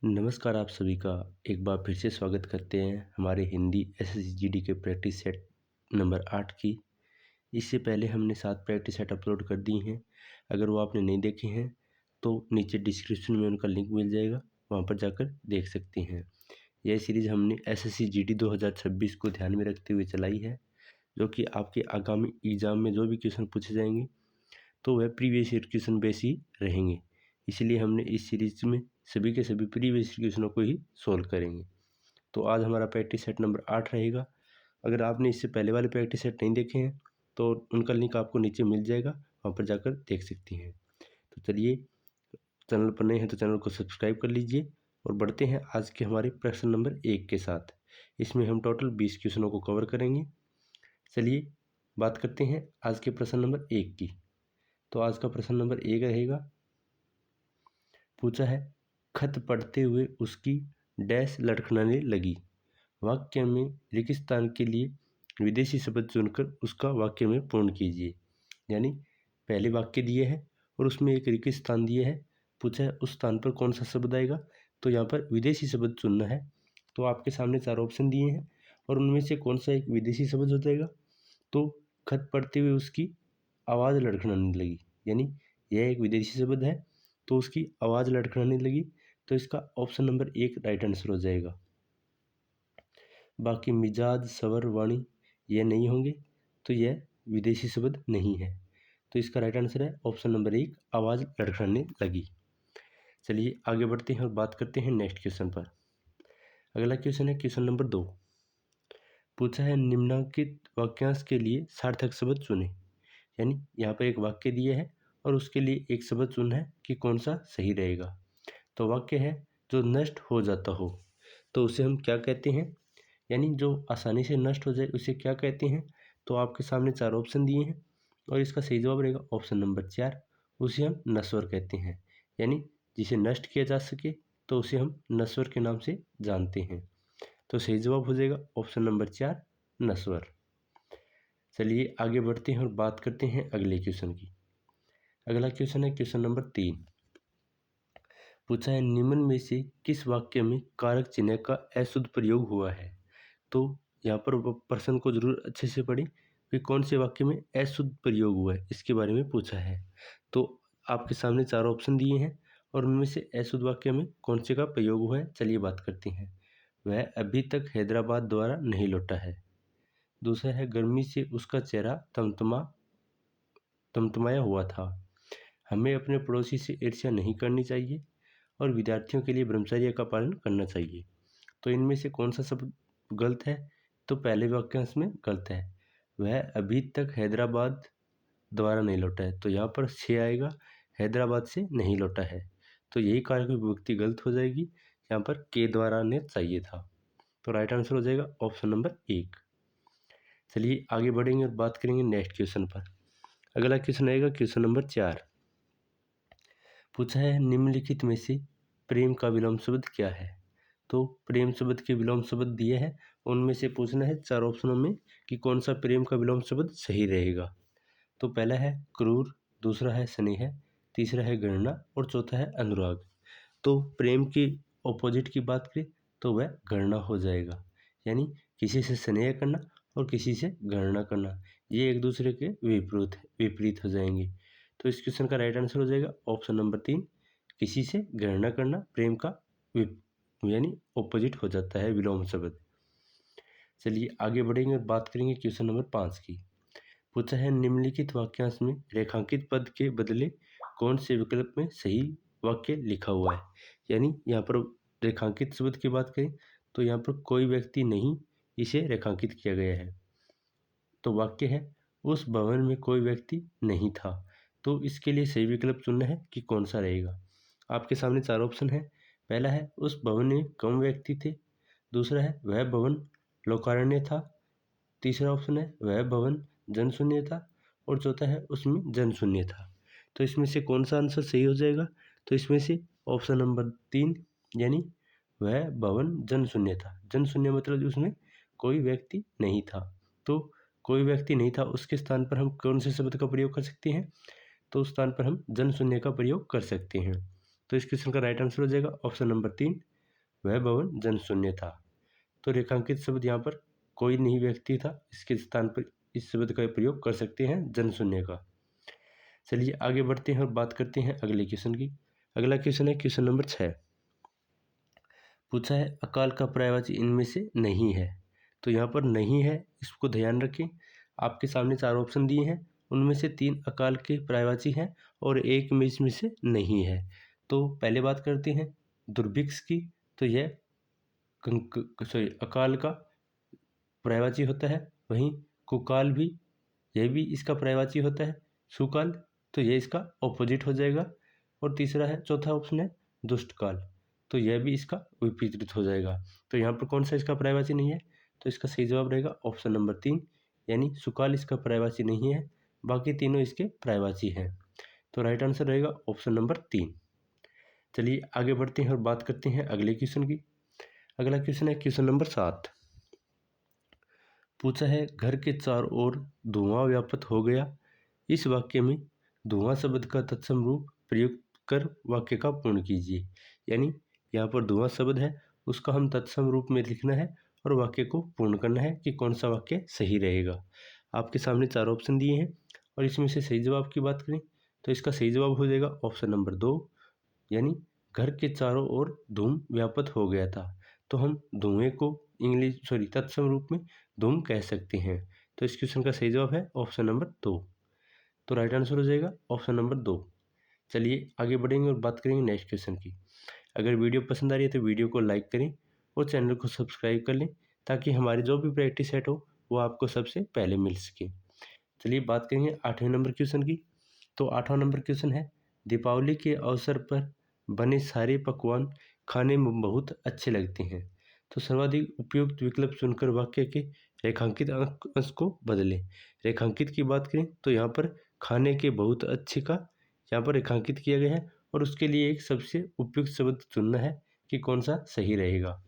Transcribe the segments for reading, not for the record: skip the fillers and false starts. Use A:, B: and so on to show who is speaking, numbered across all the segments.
A: नमस्कार, आप सभी का एक बार फिर से स्वागत करते हैं हमारे हिंदी एसएससी जीडी के प्रैक्टिस सेट नंबर 8 की। इससे पहले हमने 7 प्रैक्टिस सेट अपलोड कर दी हैं। अगर वो आपने नहीं देखे हैं तो नीचे डिस्क्रिप्शन में उनका लिंक मिल जाएगा, वहाँ पर जाकर देख सकते हैं। यह सीरीज़ हमने एसएससी जीडी 2026 को ध्यान में रखते हुए चलाई है, जो कि आपके आगामी एग्ज़ाम में जो भी क्वेश्चन पूछे जाएंगे तो वह प्रीवियस ईयर क्वेश्चन बेस ही रहेंगे। इसलिए हमने इस सीरीज में सभी के सभी प्रीवियस क्वेश्चनों को ही सोल्व करेंगे। तो आज हमारा प्रैक्टिस सेट नंबर 8 रहेगा। अगर आपने इससे पहले वाले प्रैक्टिस सेट नहीं देखे हैं तो उनका लिंक आपको नीचे मिल जाएगा, वहाँ पर जाकर देख सकती हैं। तो चलिए, चैनल पर नए हैं तो चैनल को सब्सक्राइब कर लीजिए और बढ़ते हैं आज के हमारे प्रश्न नंबर 1 के साथ। इसमें हम टोटल 20 क्वेश्चनों को कवर करेंगे। चलिए बात करते हैं आज के प्रश्न नंबर 1 की। तो आज का प्रश्न नंबर 1 रहेगा, पूछा है खत पढ़ते हुए उसकी डैश लटखनाने लगी। वाक्य में रेगिस्तान के लिए विदेशी शब्द चुनकर उसका वाक्य में पूर्ण कीजिए। यानी पहले वाक्य दिए है और उसमें एक रेगिस्तान दिए है, पूछा है उस स्थान पर कौन सा शब्द आएगा। तो यहाँ पर विदेशी शब्द चुनना है। तो आपके सामने 4 ऑप्शन दिए हैं और उनमें से कौन सा एक विदेशी शब्द हो जाएगा। तो खत पढ़ते हुए उसकी आवाज़ लड़खड़ाने लगी, यानी यह एक विदेशी शब्द है तो उसकी आवाज़ लड़खड़ाने लगी। तो इसका ऑप्शन नंबर 1 राइट आंसर हो जाएगा। बाकी मिजाज, सवर, वाणी ये नहीं होंगे, तो यह विदेशी शब्द नहीं है। तो इसका राइट आंसर है ऑप्शन नंबर 1, आवाज़ लड़खड़ाने लगी। चलिए आगे बढ़ते हैं और बात करते हैं नेक्स्ट क्वेश्चन पर। अगला क्वेश्चन है क्वेश्चन नंबर 2। पूछा है निम्नलिखित वाक्यांश के लिए सार्थक शब्द चुने। यानी यहाँ पर एक वाक्य दिया है और उसके लिए एक शब्द चुनना है कि कौन सा सही रहेगा। तो वाक्य है जो नष्ट हो जाता हो, तो उसे हम क्या कहते हैं। यानी जो आसानी से नष्ट हो जाए उसे क्या कहते हैं। तो आपके सामने 4 ऑप्शन दिए हैं और इसका सही जवाब रहेगा ऑप्शन नंबर 4, उसे हम नश्वर कहते हैं। यानी जिसे नष्ट किया जा सके तो उसे हम नश्वर के नाम से जानते हैं। तो सही जवाब हो जाएगा ऑप्शन नंबर 4, नश्वर। चलिए आगे बढ़ते हैं और बात करते हैं अगले क्वेश्चन की। अगला क्वेश्चन है क्वेश्चन नंबर 3। पूछा है निम्न में से किस वाक्य में कारक चिन्ह का अशुद्ध प्रयोग हुआ है। तो यहाँ पर प्रश्न को जरूर अच्छे से पढ़ें कि कौन से वाक्य में अशुद्ध प्रयोग हुआ है, इसके बारे में पूछा है। तो आपके सामने 4 ऑप्शन दिए हैं और उनमें से अशुद्ध वाक्य में कौन से का प्रयोग हुआ है, चलिए बात करते हैं। वह अभी तक हैदराबाद द्वारा नहीं लौटा है। दूसरा है गर्मी से उसका चेहरा तमतमाया हुआ था। हमें अपने पड़ोसी से ईर्ष्या नहीं करनी चाहिए और विद्यार्थियों के लिए ब्रह्मचर्य का पालन करना चाहिए। तो इनमें से कौन सा शब्द गलत है। तो पहले वाक्यांश में गलत है, वह अभी तक हैदराबाद द्वारा नहीं लौटा है। तो यहाँ पर से आएगा, हैदराबाद से नहीं लौटा है। तो यही कारक विभक्ति गलत हो जाएगी, यहाँ पर के द्वारा ने चाहिए था। तो राइट आंसर हो जाएगा ऑप्शन नंबर 1। चलिए आगे बढ़ेंगे और बात करेंगे नेक्स्ट क्वेश्चन पर। अगला क्वेश्चन आएगा क्वेश्चन नंबर 4। पूछा है निम्नलिखित में से प्रेम का विलोम शब्द क्या है। तो प्रेम शब्द के विलोम शब्द दिए हैं, उनमें से पूछना है 4 ऑप्शनों में कि कौन सा प्रेम का विलोम शब्द सही रहेगा। तो पहला है क्रूर, दूसरा है स्नेह, तीसरा है गणना और चौथा है अनुराग। तो प्रेम की ऑपोजिट की बात करें तो वह गणना हो जाएगा। यानी किसी से स्नेह करना और किसी से गणना करना, ये एक दूसरे के विपरीत हो जाएंगे। तो इस क्वेश्चन का राइट आंसर हो जाएगा ऑप्शन नंबर 3, किसी से गणना करना प्रेम का यानी ऑपोजिट हो जाता है विलोम शब्द। चलिए आगे बढ़ेंगे और बात करेंगे क्वेश्चन नंबर 5 की। पूछा है निम्नलिखित वाक्यांश में रेखांकित पद के बदले कौन से विकल्प में सही वाक्य लिखा हुआ है। यानी यहाँ पर रेखांकित शब्द की बात करें तो यहाँ पर कोई व्यक्ति नहीं, इसे रेखांकित किया गया है। तो वाक्य है उस भवन में कोई व्यक्ति नहीं था। तो इसके लिए सही विकल्प चुनना है कि कौन सा रहेगा। आपके सामने 4 ऑप्शन है। पहला है उस भवन में कम व्यक्ति थे, दूसरा है वह भवन लोकारण्य था, तीसरा ऑप्शन है वह भवन जनशून्य था और चौथा है उसमें जनशून्य था। तो इसमें से कौन सा आंसर सही हो जाएगा। तो इसमें से ऑप्शन नंबर 3, यानी वह भवन जनशून्य था। जनशून्य मतलब उसमें कोई व्यक्ति नहीं था। तो कोई व्यक्ति नहीं था, उसके स्थान पर हम कौन से शब्द का प्रयोग कर सकते हैं। तो उस स्थान पर हम जनशून्य का प्रयोग कर सकते हैं। तो इस क्वेश्चन का राइट आंसर हो जाएगा ऑप्शन नंबर 3, वह भवन जनशून्य था। तो रेखांकित शब्द यहाँ पर कोई नहीं व्यक्ति था, इसके स्थान पर इस शब्द का प्रयोग कर सकते हैं जनशून्य का। चलिए आगे बढ़ते हैं और बात करते हैं अगले क्वेश्चन की। अगला क्वेश्चन है क्वेश्चन नंबर 6। पूछा है अकाल का पर्यायवाची इनमें से नहीं है। तो यहाँ पर नहीं है, इसको ध्यान रखें। आपके सामने 4 ऑप्शन दिए हैं, उनमें से 3 अकाल के पर्यायवाची हैं और एक में इसमें से नहीं है। तो पहले बात करते हैं दुर्भिक्ष की। तो यह अकाल का पर्यायवाची होता है। वहीं कुकाल भी, यह भी इसका पर्यायवाची होता है। सुकाल, तो यह इसका ऑपोजिट हो जाएगा। और तीसरा है, चौथा ऑप्शन है दुष्टकाल, तो यह भी इसका विपरीत हो जाएगा। तो यहाँ पर कौन सा इसका पर्यायवाची नहीं है? तो इसका सही जवाब रहेगा ऑप्शन नंबर 3, यानी सुकाल इसका पर्यायवाची नहीं है, बाकी तीनों इसके पर्यायवाची हैं। तो राइट आंसर रहेगा ऑप्शन नंबर 3। चलिए आगे बढ़ते हैं और बात करते हैं अगले क्वेश्चन की। अगला क्वेश्चन है क्वेश्चन नंबर 7। पूछा है घर के चारों ओर धुआं व्याप्त हो गया। इस वाक्य में धुआं शब्द का तत्सम रूप प्रयुक्त कर वाक्य का पूर्ण कीजिए। यानी यहाँ पर धुआं शब्द है, उसका हम तत्सम रूप में लिखना है और वाक्य को पूर्ण करना है कि कौन सा वाक्य सही रहेगा। आपके सामने 4 ऑप्शन दिए हैं और इसमें से सही जवाब की बात करें तो इसका सही जवाब हो जाएगा ऑप्शन नंबर 2, यानी घर के चारों ओर धूम व्याप्त हो गया था। तो हम धुएं को तत्सम रूप में धूम कह सकते हैं। तो इस क्वेश्चन का सही जवाब है ऑप्शन नंबर 2। तो राइट आंसर हो जाएगा ऑप्शन नंबर 2। चलिए आगे बढ़ेंगे और बात करेंगे नेक्स्ट क्वेश्चन की। अगर वीडियो पसंद आ रही है तो वीडियो को लाइक करें और चैनल को सब्सक्राइब कर लें, ताकि हमारी जो भी प्रैक्टिस सेट हो वो आपको सबसे पहले मिल सके। चलिए बात करेंगे 8वें नंबर क्वेश्चन की। तो 8वां नंबर क्वेश्चन है दीपावली के अवसर पर बने सारे पकवान खाने में बहुत अच्छे लगते हैं। तो सर्वाधिक उपयुक्त विकल्प चुनकर वाक्य के रेखांकित अंश को बदलें। रेखांकित की बात करें तो यहाँ पर खाने के बहुत अच्छे का यहाँ पर रेखांकित किया गया है और उसके लिए एक सबसे उपयुक्त शब्द चुनना है कि कौन सा सही रहेगा।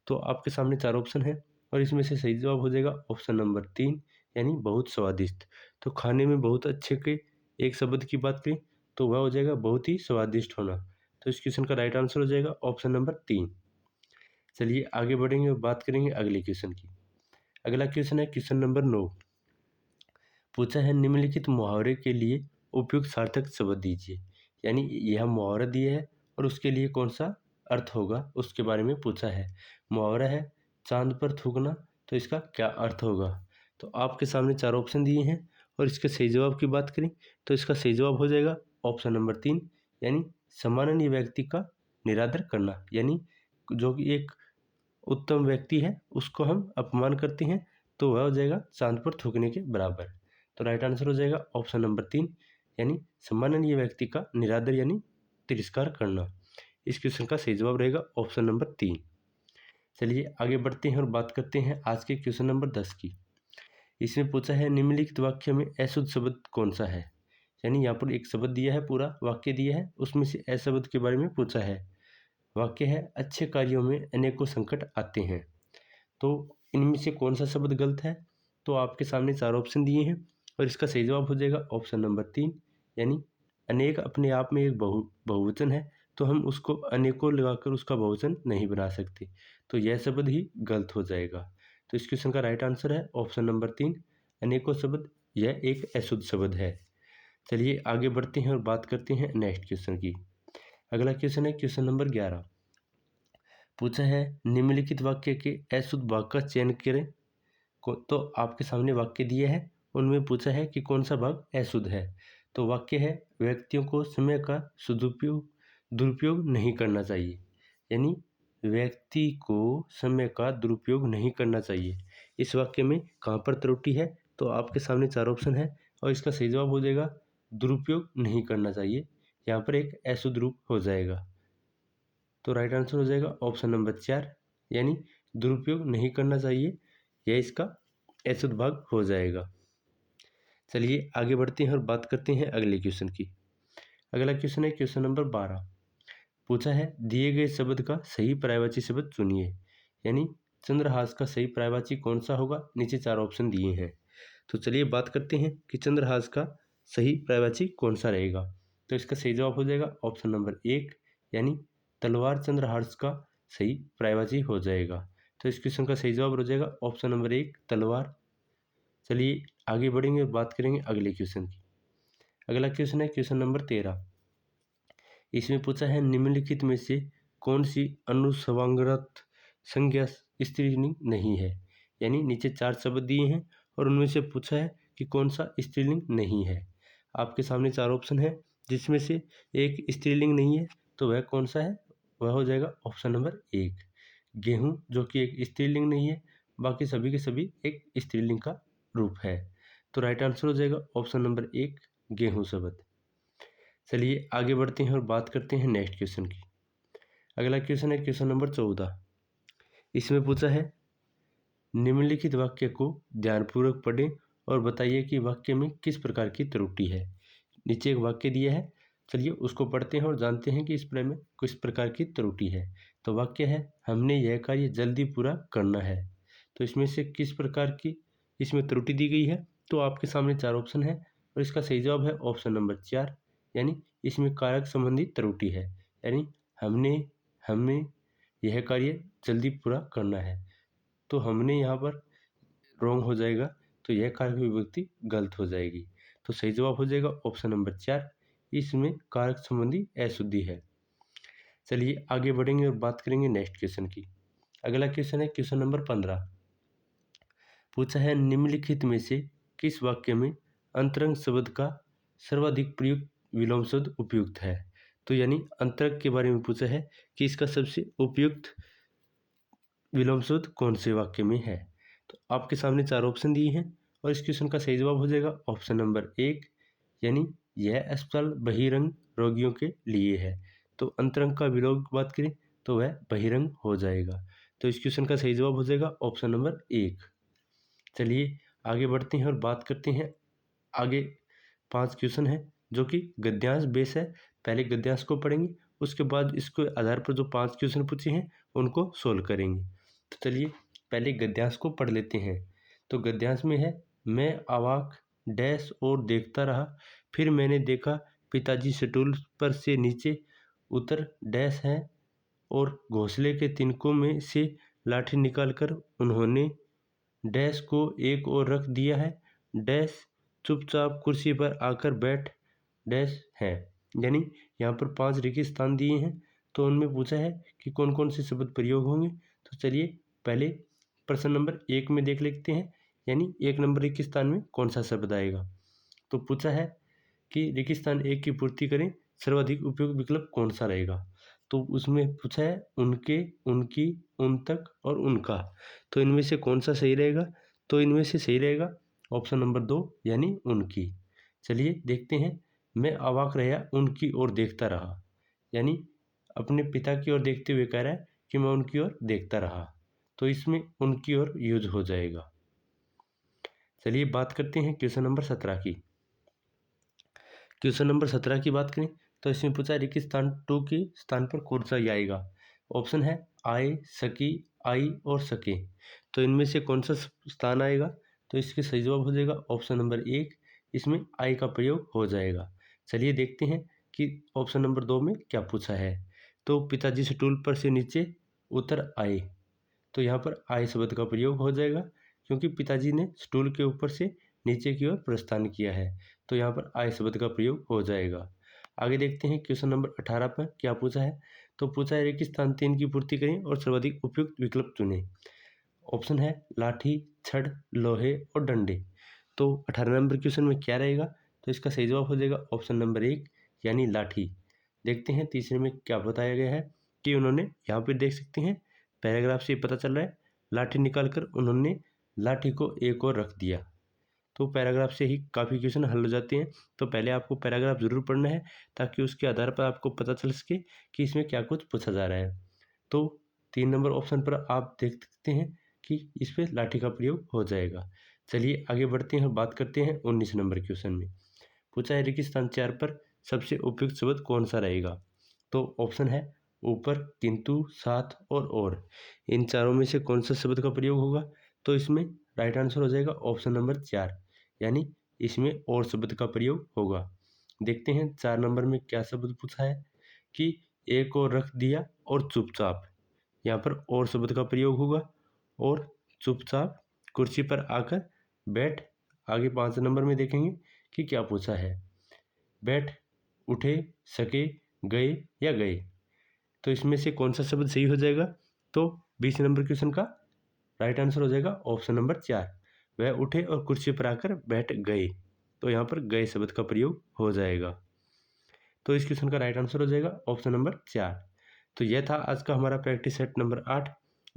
A: तो आपके सामने 4 ऑप्शन है और इसमें से सही जवाब हो जाएगा ऑप्शन नंबर 3, यानी बहुत स्वादिष्ट। तो खाने में बहुत अच्छे के एक शब्द की बात करें तो वह हो जाएगा बहुत ही स्वादिष्ट होना। तो इस क्वेश्चन का राइट आंसर हो जाएगा ऑप्शन नंबर 3। चलिए आगे बढ़ेंगे और बात करेंगे अगले क्वेश्चन की। अगला क्वेश्चन है क्वेश्चन नंबर 9। पूछा है निम्नलिखित मुहावरे के लिए उपयुक्त सार्थक शब्द दीजिए। यानी यह मुहावरा दिया है और उसके लिए कौन सा अर्थ होगा उसके बारे में पूछा है। मुहावरा है चांद पर थूकना, तो इसका क्या अर्थ होगा। तो आपके सामने 4 ऑप्शन दिए हैं और इसके सही जवाब की बात करें तो इसका सही जवाब हो जाएगा ऑप्शन नंबर 3, यानी सम्माननीय व्यक्ति का निरादर करना। यानी जो कि एक उत्तम व्यक्ति है उसको हम अपमान करते हैं तो वह हो जाएगा चांद पर थूकने के बराबर। तो राइट आंसर हो जाएगा ऑप्शन नंबर 3, यानी सम्माननीय व्यक्ति का निरादर यानी तिरस्कार करना। इस क्वेश्चन का सही जवाब रहेगा ऑप्शन नंबर 3। चलिए आगे बढ़ते हैं और बात करते हैं आज के क्वेश्चन नंबर 10 की। इसमें पूछा है निम्नलिखित वाक्य में अशुद्ध शब्द कौन सा है। यानी यहाँ पर एक शब्द दिया है, पूरा वाक्य दिया है, उसमें से अशब्द के बारे में पूछा है। वाक्य है अच्छे कार्यों में अनेकों संकट आते हैं। तो इनमें से कौन सा शब्द गलत है। तो आपके सामने 4 ऑप्शन दिए हैं और इसका सही जवाब हो जाएगा ऑप्शन नंबर 3, यानी अनेक अपने आप में एक बहुवचन है, तो हम उसको अनेकों लगाकर उसका बहुवचन नहीं बना सकते, तो यह शब्द ही गलत हो जाएगा। तो इस क्वेश्चन का राइट आंसर है ऑप्शन नंबर 3, अनेकों शब्द, यह एक अशुद्ध शब्द है। चलिए आगे बढ़ते हैं और बात करते हैं नेक्स्ट क्वेश्चन की। अगला क्वेश्चन है क्वेश्चन नंबर 11। पूछा है निम्नलिखित वाक्य के अशुद्ध भाग का चयन करें। तो आपके सामने वाक्य दिए हैं, उनमें पूछा है कि कौन सा भाग अशुद्ध है। तो वाक्य है व्यक्तियों को समय का दुरुपयोग नहीं करना चाहिए। यानी व्यक्ति को समय का दुरुपयोग नहीं करना चाहिए। इस वाक्य में कहाँ पर त्रुटि है। तो आपके सामने 4 ऑप्शन है और इसका सही जवाब हो जाएगा दुरुपयोग नहीं करना चाहिए। यहाँ पर एक अशुद्ध रूप हो जाएगा। तो राइट आंसर हो जाएगा ऑप्शन नंबर 4, यानी दुरुपयोग नहीं करना चाहिए, यह इसका अशुद्ध भाग हो जाएगा। चलिए आगे बढ़ते हैं और बात करते हैं अगले क्वेश्चन की। अगला क्वेश्चन है क्वेश्चन नंबर 12। पूछा है दिए गए शब्द का सही पर्यायवाची शब्द चुनिए। यानी चंद्रहास का सही पर्यायवाची कौन सा होगा। नीचे 4 ऑप्शन दिए हैं, तो चलिए बात करते हैं कि चंद्रहास का सही पर्यायवाची कौन सा रहेगा। तो इसका सही जवाब हो जाएगा ऑप्शन नंबर 1, यानी तलवार चंद्रहास का सही पर्यायवाची हो जाएगा। तो इस क्वेश्चन का सही जवाब हो जाएगा ऑप्शन नंबर 1, तलवार। चलिए आगे बढ़ेंगे और बात करेंगे अगले क्वेश्चन की। अगला क्वेश्चन है क्वेश्चन नंबर 13। इसमें पूछा है निम्नलिखित में से कौन सी अनुस्वांगरत संज्ञा स्त्रीलिंग नहीं है। यानी नीचे 4 शब्द दिए हैं और उनमें से पूछा है कि कौन सा स्त्रीलिंग नहीं है। आपके सामने 4 ऑप्शन है, जिसमें से एक स्त्रीलिंग नहीं है, तो वह कौन सा है? वह हो जाएगा ऑप्शन नंबर 1, गेहूं, जो कि एक स्त्रीलिंग नहीं है। बाकी सभी के सभी एक स्त्रीलिंग का रूप है। तो राइट आंसर हो जाएगा ऑप्शन नंबर 1, गेहूं शब्द। चलिए आगे बढ़ते हैं और बात करते हैं नेक्स्ट क्वेश्चन की। अगला क्वेश्चन है क्वेश्चन नंबर 14। इसमें पूछा है निम्नलिखित वाक्य को ध्यानपूर्वक पढ़ें और बताइए कि वाक्य में किस प्रकार की त्रुटि है। नीचे एक वाक्य दिया है, चलिए उसको पढ़ते हैं और जानते हैं कि इस पर में किस प्रकार की त्रुटि है। तो वाक्य है हमने यह कार्य जल्दी पूरा करना है। तो इसमें से किस प्रकार की इसमें त्रुटि दी गई है? तो आपके सामने 4 ऑप्शन है और इसका सही जवाब है ऑप्शन नंबर 4, यानी इसमें कारक संबंधी त्रुटि है। यानी हमें यह कार्य जल्दी पूरा करना है, तो हमने यहाँ पर रॉन्ग हो जाएगा, तो यह कारक विभक्ति गलत हो जाएगी। तो सही जवाब हो जाएगा ऑप्शन नंबर 4, इसमें कारक संबंधी अशुद्धि है। चलिए आगे बढ़ेंगे और बात करेंगे नेक्स्ट क्वेश्चन की। अगला क्वेश्चन है क्वेश्चन नंबर 15। पूछा है निम्नलिखित में से किस वाक्य में अंतरंग शब्द का सर्वाधिक प्रयुक्त विलोम शब्द उपयुक्त है। तो यानी अंतरंग के बारे में पूछा है कि इसका सबसे उपयुक्त विलोम शब्द कौन से वाक्य में है। तो आपके सामने 4 ऑप्शन दिए हैं और इस क्वेश्चन का सही जवाब हो जाएगा ऑप्शन नंबर 1, यानी यह अस्पताल बहिरंग रोगियों के लिए है। तो अंतरंग का विलोम की बात करें तो वह बहिरंग हो जाएगा। तो इस क्वेश्चन का सही जवाब हो जाएगा ऑप्शन नंबर 1। चलिए आगे बढ़ते हैं और बात करते हैं। आगे 5 क्वेश्चन है जो कि गद्यांश बेस है। पहले गद्यांश को पढ़ेंगे, उसके बाद इसके आधार पर जो 5 क्वेश्चन पूछे हैं उनको सोल्व करेंगे। तो चलिए पहले गद्यांश को पढ़ लेते हैं। तो गद्यांश में है मैं अवाक डैश और देखता रहा, फिर मैंने देखा पिताजी स्टूल पर से नीचे उतर डैश है और घोंसले के तिनकों में से लाठी निकालकर उन्होंने डैश को एक ओर रख दिया है, डैश चुपचाप कुर्सी पर आकर बैठ डैश है। यानी यहाँ पर 5 रिक्त स्थान दिए हैं, तो उनमें पूछा है कि कौन कौन से शब्द प्रयोग होंगे। तो चलिए पहले प्रश्न नंबर 1 में देख लेते हैं, यानी 1 नंबर रिक्त स्थान में कौन सा शब्द आएगा। तो पूछा है कि रिक्त स्थान 1 की पूर्ति करें, सर्वाधिक उपयुक्त विकल्प कौन सा रहेगा। तो उसमें पूछा है उनके, उनकी, उन तक और उनका। तो इनमें से कौन सा सही रहेगा। तो इनमें से सही रहेगा ऑप्शन नंबर 2, यानी उनकी। चलिए देखते हैं। मैं अवाक रहा उनकी ओर देखता रहा, यानी अपने पिता की ओर देखते हुए कह रहा है कि मैं उनकी ओर देखता रहा। तो इसमें उनकी ओर यूज हो जाएगा। चलिए बात करते हैं क्वेश्चन नंबर 17 की। क्वेश्चन नंबर 17 की बात करें तो इसमें पूछा रिक्त स्थान 2 के स्थान पर कौन सा ही आएगा। ऑप्शन है आए, सकी, आई और सके। तो इनमें से कौन सा स्थान आएगा। तो इसके सही जवाब हो जाएगा ऑप्शन नंबर 1, इसमें आई का प्रयोग हो जाएगा। चलिए देखते हैं कि ऑप्शन नंबर 2 में क्या पूछा है। तो पिताजी स्टूल पर से नीचे उतर आए, तो यहाँ पर आए शब्द का प्रयोग हो जाएगा, क्योंकि पिताजी ने स्टूल के ऊपर से नीचे की ओर प्रस्थान किया है। तो यहाँ पर आए शब्द का प्रयोग हो जाएगा। आगे देखते हैं क्वेश्चन नंबर 18 पर क्या पूछा है। तो पूछा है रिक्त स्थान 3 की पूर्ति करें और सर्वाधिक उपयुक्त विकल्प चुनें। ऑप्शन है लाठी, छड़, लोहे और डंडे। तो 18 नंबर क्वेश्चन में क्या रहेगा। तो इसका सही जवाब हो जाएगा ऑप्शन नंबर 1, यानी लाठी। देखते हैं तीसरे में क्या बताया गया है कि उन्होंने, यहाँ पर देख सकते हैं पैराग्राफ से पता चल रहा है, लाठी निकालकर उन्होंने लाठी को एक और रख दिया। तो पैराग्राफ से ही काफ़ी क्वेश्चन हल हो जाते हैं। तो पहले आपको पैराग्राफ ज़रूर पढ़ना है, ताकि उसके आधार पर आपको पता चल सके कि इसमें क्या कुछ पूछा जा रहा है। तो 3 नंबर ऑप्शन पर आप देख सकते हैं कि इस पर लाठी का प्रयोग हो जाएगा। चलिए आगे बढ़ते हैं और बात करते हैं 19 नंबर क्वेश्चन में। पूछा है रिक्त स्थान 4 पर सबसे उपयुक्त शब्द कौन सा रहेगा। तो ऑप्शन है ऊपर, किंतु, साथ और। इन चारों में से कौन सा शब्द का प्रयोग होगा। तो इसमें राइट आंसर हो जाएगा ऑप्शन नंबर 4, यानी इसमें और शब्द का प्रयोग होगा। देखते हैं 4 नंबर में क्या शब्द पूछा है कि एक और रख दिया और चुपचाप। यहाँ पर और शब्द का प्रयोग होगा और चुपचाप कुर्सी पर आकर बैठ। आगे 5 नंबर में देखेंगे कि क्या पूछा है। बैठ, उठे, सके, गए या गए। तो इसमें से कौन सा शब्द सही हो जाएगा? तो 20 नंबर क्वेश्चन का राइट आंसर हो जाएगा ऑप्शन नंबर 4। वह उठे और कुर्सी पर आकर बैठ गए। तो यहाँ पर गए शब्द का प्रयोग हो जाएगा। तो इस क्वेश्चन का राइट आंसर हो जाएगा ऑप्शन नंबर 4। तो यह था आज का हमारा प्रैक्टिस सेट नंबर 8।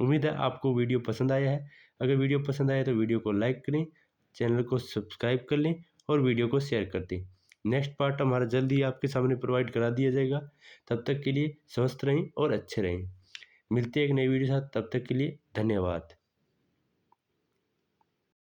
A: उम्मीद है आपको वीडियो पसंद आया है। अगर वीडियो पसंद आया तो वीडियो को लाइक करें, चैनल को सब्सक्राइब कर लें और वीडियो को शेयर कर दें। नेक्स्ट पार्ट हमारा जल्दी आपके सामने प्रोवाइड करा दिया जाएगा। तब तक के लिए स्वस्थ रहें और अच्छे रहें। मिलते हैं एक नई वीडियो के साथ, तब तक के लिए धन्यवाद।